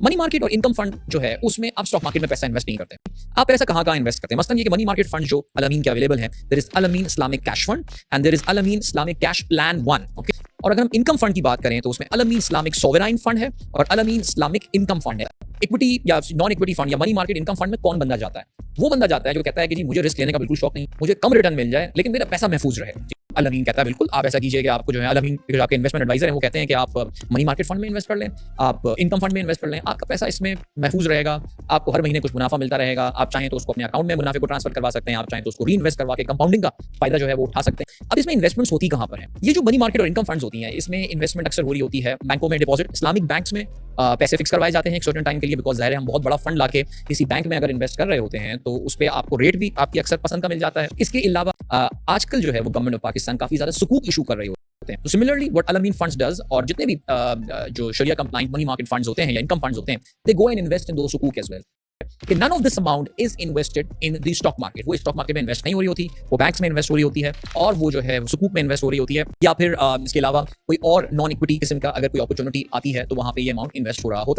Money market और income fund जो है उसमें आप स्टॉक मार्केट में पैसा इन्वेस्ट नहीं करते। आप पैसा कहाँ इन्वेस्ट करते हैं? मसलन ये कि मनी मार्केट फंड जो अल-अमीन के अवेलेबल है, there is Al Ameen Islamic cash fund and there is Al Ameen Islamic cash plan 1। Okay, और अगर हम इनकम फंड की बात करें तो उसमें अल-अमीन इस्लामिक सोवराइन फंड है और अल-अमीन इस्लामिक इनकम फंड है। इक्विटी या नॉन इक्विटी फंड या मनी मार्केट इनकम फंड में कौन बंदा जाता है? वो बंदा जाता है जो कहता है कि जी मुझे रिस्क लेने का बिल्कुल शौक नहीं, मुझे कम रिटर्न मिल जाए लेकिन मेरा पैसा महफूज रहे। अल-अमीन कहता है बिल्कुल आप ऐसा कीजिए कि आपको जो है अल-अमीन जो आपके इन्वेस्टमेंट एडवाइजर हैं वो कहते हैं कि आप मनी मार्केट फंड में इन्वेस्ट कर लें, आप इनकम फंड में इन्वेस्ट कर लें, आपका पैसा इसमें महफूज रहेगा, आपको हर महीने कुछ मुनाफा मिलता रहेगा। आप चाहें तो उसको अपने अकाउंट में मुनाफे को ट्रांसफर करवा सकते हैं, आप चाहें तो उसको री इन्वेस्ट करवा के कंपाउंडिंग का फायदा जो है वो उठा सकते हैं। अब इसमें इन्वेस्टमेंट्स होती कहाँ पर है? ये जो मनी मार्केट और इनकम फंड्स होती हैं इसमें इन्वेस्टमेंट अक्सर हो रही होती है बैंकों में डिपॉजिट, इस्लामिक बैंक्स में पैसे फिक्स करवाए जाते हैं एक सर्टेन टाइम के लिए, बिकॉज ज़ाहिर है हम बहुत बड़ा फंड लाके किसी बैंक में अगर इन्वेस्ट कर रहे होते हैं तो उस पर आपको रेट भी आपकी अक्सर पसंद का मिल जाता है। इसके अलावा आजकल जो है वो गवर्नमेंट ऑफ पाकिस्तान काफी ज्यादा सुकूक इशू कर रही होते हैं। तो similarly what Al-Ameen funds does और जितने भी जो शरिया कंप्लाइंट मनी मार्केट फंड्स होते हैं या इनकम फंड्स होते हैं, दे गो एंड इन्वेस्ट इन दो सुकूक as well. None of this amount is invested in the stock market। वो स्टॉक मार्केट में इन्वेस्ट नहीं हो रही होती, वो बैंक्स में इन्वेस्ट हो रही होती है और वो जो है सुकूक में इन्वेस्ट हो रही होती है, या फिर इसके अलावा कोई और नॉन इक्विटी किस्म का अगर कोई अपॉर्चुनिटी आती है तो वहां पे ये अमाउंट इन्वेस्ट हो रहा होता है।